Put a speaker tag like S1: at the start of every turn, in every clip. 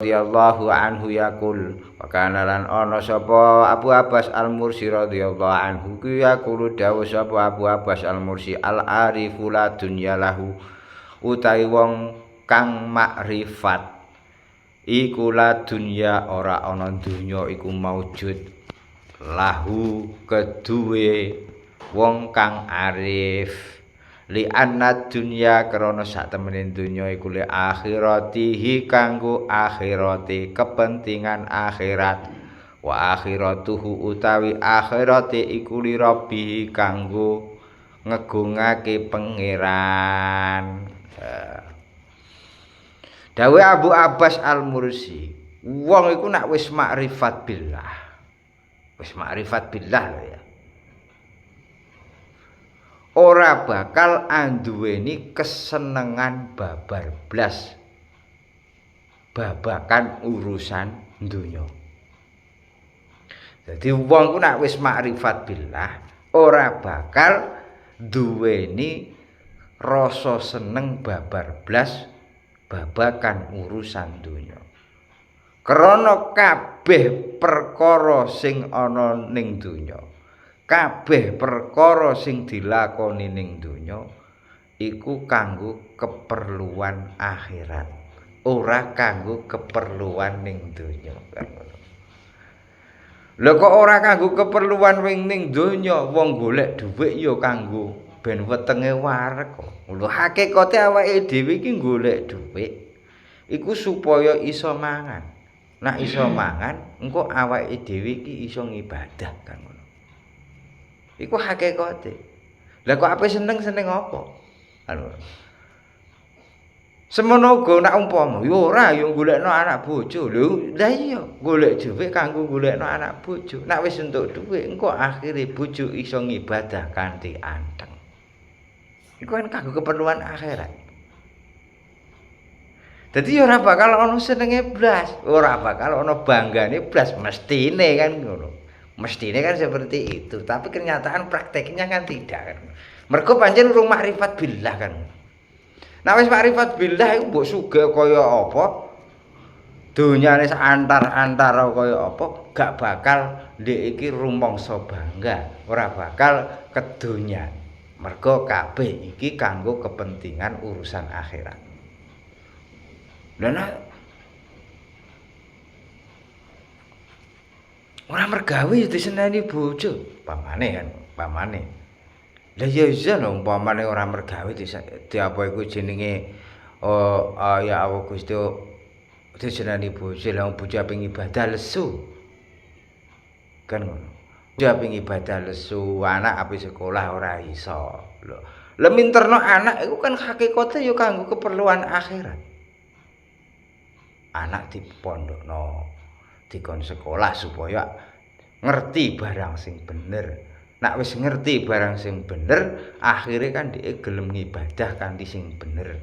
S1: radhiyallahu anhu yaqul wa kana lan ana sapa Abu Abbas Al-Mursi radhiyallahu anhu ku yaqulu dawuh sapa Abu Abbas Al-Mursi al-arifu la dunya lahu utawi wong kang makrifat iku la dunya ora ana donya iku maujud lahu keduwe wong kang arif li anna dunya krana sak temene donya iku li akhiratihi kanggo akhirate kepentingan akhirat wa akhiratuhu utawi akhirate iku li rabbihi kanggo ngegungake pangeran. Dawe Abu Abbas Al-Mursi wong iku nak wis makrifat billah lho ya ora bakal anduweni kesenengan babar blas babakan urusan donya. Jadi wong ku nek wis makrifat billah ora bakal duweni rasa seneng babar blas babakan urusan donya. Krana kabeh perkara sing ana ning donya kabeh perkara sing dilakoni ning donya iku kanggo keperluan akhirat, ora kanggo keperluan ning donya. Lha kok ora kanggo keperluan ning donya, wong golek dhuwit ya kanggo ben wetenge wareg kok. Lho hakikate awake dhewe iki golek dhuwit iku supaya iso mangan. Nek iso mangan, engko awake dhewe iki iso ngibadah kan. Iku hakikate. Lah kok ape seneng-seneng apa? Anu. Semono uga nek umpama ya ora ya golekno anak bojo. Lho, lah iya golek dhuwit kanggo golekno anak bojo. Nek wis entuk dhuwit engko akhire bojo iso ngibadah kanthi anteng. Iku kan kanggo keperluan akhirat. Dadi ora bakal ana senenge blas, ora bakal ana banggane blas mestine kan ngono. Mestinya kan seperti itu, tapi kenyataan prakteknya kan tidak kan. Mergo pancen urung makrifat billah kan. Nek wis makrifat billah iku mbok sugih kaya apa, donyane antar-antara kaya apa, gak bakal ndek iki rumangsa bangga, ora bakal kedonyan. Mergo kabeh iki kanggo kepentingan urusan akhirat. Lah ora mergawe ya diseneni bojo, pamane. Lah ya iya lho umpamane ora mergawe apa iku jenenge ya Allah Gusti diseneni bojo, lah bojo ping ibadah lesu. Kan ngono. Bojo ping ibadah lesu, anak ape sekolah ora iso. Lho, lha minterno anak iku kan hakikate ya kanggo keperluan akhirat. Anak dipondokno dikon sekolah supaya ngerti barang sing bener. Nek wis ngerti barang sing bener, akhire kan dhek gelem ngibadah kanthi sing bener.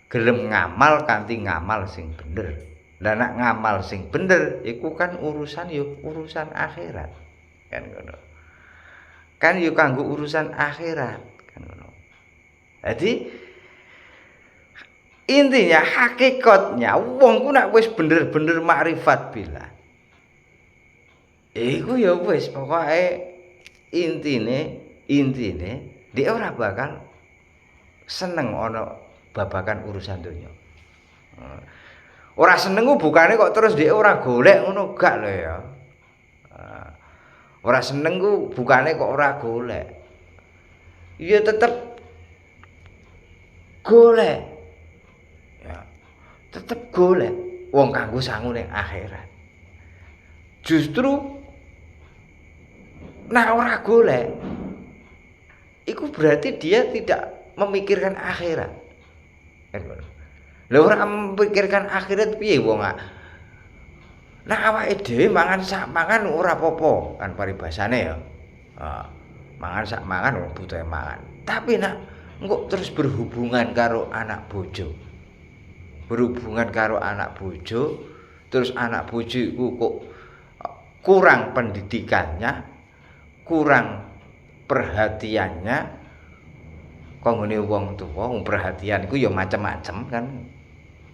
S1: Gelem ngamal kanthi ngamal sing bener. Lah nek ngamal sing bener iku kan urusan akhirat. Kan ngono. Kan yo kanggo urusan akhirat, kan ngono. Jadi intinya hakikatnya wong ku nek wis bener-bener makrifat billah iku ya wis pokoke intine dia ora bakal seneng ana babakan urusan donya. Ora seneng ku bukane kok terus dia ora golek ngono gak lho ya. Ora seneng ku bukane kok ora golek. Ya tetep golek. Ya, tetep golek wong kanggo sangu ning akhirat. Justru nek ora golek iku berarti dia tidak memikirkan akhirat. Lha ora memikirkan akhirat piye wong nek awake dhewe mangan sak mangan ora apa-apa kan paribasane ya. Mangan sak mangan wong butuhe mangan. Tapi nek engko terus berhubungan karo anak bojo. Terus anak bojo iku kok kurang pendidikannya, kurang perhatiannya, kok ngene wong tuwa, perhatian iku ya macam-macam kan.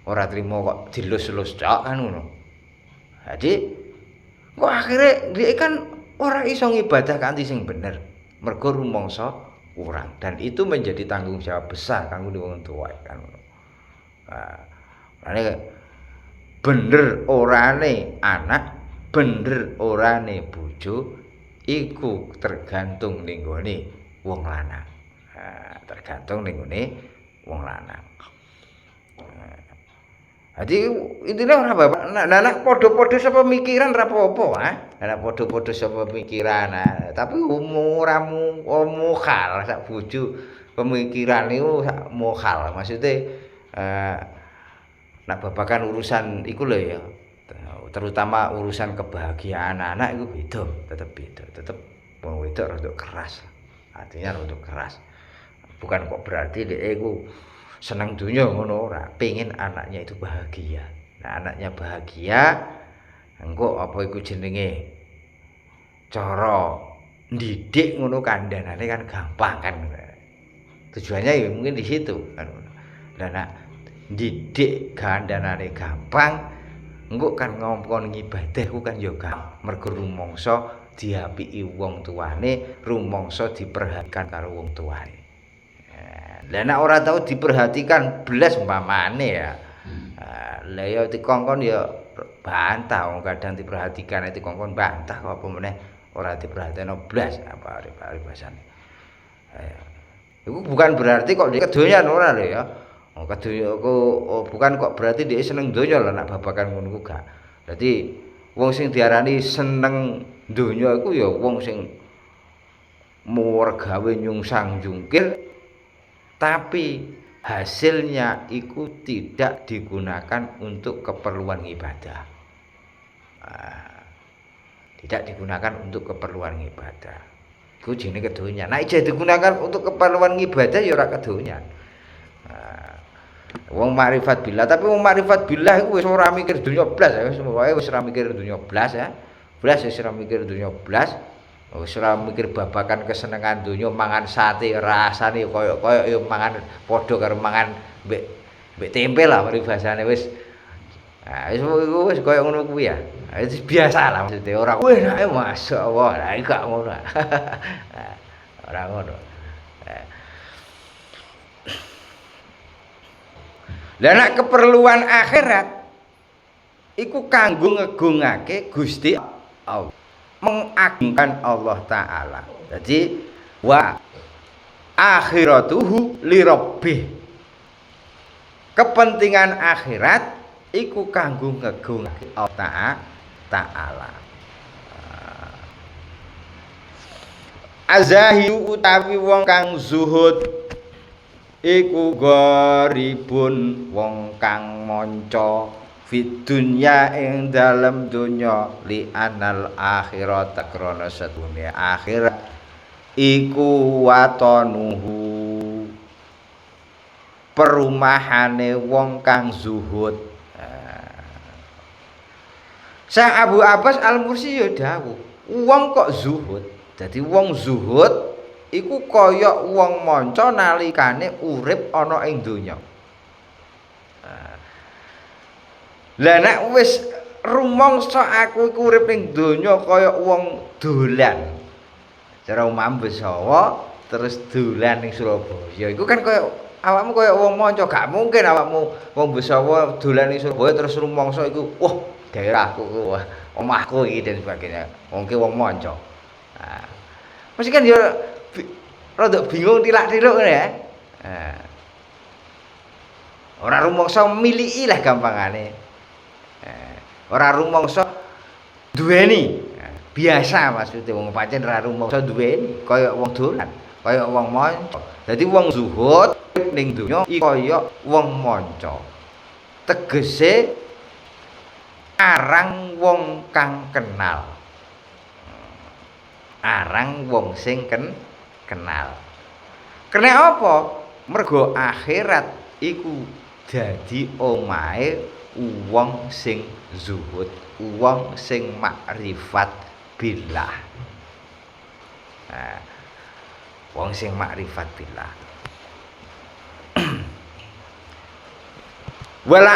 S1: ora trimo kok dilus-lus tok kan ngono. Jadi kok akhirnya dia kan ora iso ngibadah kanthi sing bener. Mergo rumangsa kurang dan itu menjadi tanggung jawab besar kanggo wong tuwa kan ngono. Nah, bener orane anak, bener orane bojo iku tergantung ning gone wong lanang. Tergantung ning gone wong lanang. Jadi intinya ora bapak, anak podo-podo sapa mikiran ora apa-apa, anak podo-podo sapa mikiran, tapi umuramu mukhal sak bojo pemikiran itu sak mukhal, maksudnya nak babakan urusan iku lho ya, terutama urusan kebahagiaan anak itu beda, tetep wong wedok rada keras, artinya rada keras, bukan kok berarti dhek iku seneng dunia ngono ora, pengen anaknya itu bahagia. Nah, anaknya bahagia, engko apa iku jenenge? Cara ndidik ngono kandhanane kan gampang kan. Tujuannya ya mungkin di situ kan. Lah nak ndidik kandhanane gampang, engko kan ngongkon ngibadah ku kan ya gampang. Mergo rumangsa diapiki wong tuane, rumangsa diperhatikan karo wong tuane. Lah nek ora tau diperhatikan blas umpamane ya. Lah ya dikongkon ya bantah wong kadang diperhatikan dikongkon bantah kok apa meneh ora diperhatikno blas apa bahasane. Iku bukan berarti kok dia kedonyan ora lho ya. Bukan kok berarti dia seneng donya lho nek babakan ngono ku gak. Dadi wong sing diarani seneng donya iku ya wong sing muwer gawe nyungsang jungkir tapi hasilnya itu tidak digunakan untuk keperluan ibadah. Tidak digunakan untuk keperluan ibadah. Itu jenenge kedonyan. Nek digunakan untuk keperluan ibadah ya ora kedonyan. Wong makrifat billah, tapi wong makrifat billah iku wis ora mikir dunya blas ya, wis ora mikir dunya blas ya. Blas wis ora mikir dunya blas. Wis ora mikir babakan kesenengan donya mangan sate rasane kaya ya mangan padha karo mangan mbek tempe lah peribahasane wis. Wis kaya ngono kuwi ya. Wis biasa lah maksudnya ora kuwi enake masyaallah. Lah iki gak ngono. Ora ngono. Lah nek keperluan akhirat iku kanggo ngegungake Gusti Allah. Mengagungkan Allah Ta'ala. Jadi wa akhiratuhu li rabbih. Kepentingan akhirat iku kanggo ngegungake Allah Ta'ala. Azahiyu utawi wong kang zuhud iku gharibun wong kang manca fid dunya ing dalem donya li anal akhirat krana sedune akhirat iku watanuhu perumahane wong kang zuhud. Sa Abu Abbas Al-Mursi ya dawuh wong kok zuhud dadi wong zuhud iku kaya wong manca nalikane urip ana ing donya. Lah nek wis rumangsa aku iku urip ning donya kaya wong dolan. Cara umum Besawa terus dolan ning Surabaya. Iku kan kaya awakmu kaya wong manca, gak mungkin awakmu wong Besawa dolan ning Surabaya terus rumangsa iku wah daerahku wah omahku iki dan sebagainya. Wong ki wong manca. Nah, mesti kan ya rada bingung tilak-tiluk ngene ya. Ora rumangsa miliki lah gampangane. Ora rumangsa duweni. Biasa maksudnya wong pancen ora rumangsa duweni kaya wong dolan, kaya wong manca. Dadi wong zuhud ning donya kaya wong manca. Tegese arang wong kang kenal. Arang wong sing kenal. Kene apa? Mergo akhirat iku dadi omahe wong sing zuhud, wong sing makrifat billah. Nah, wong sing makrifat billah. wala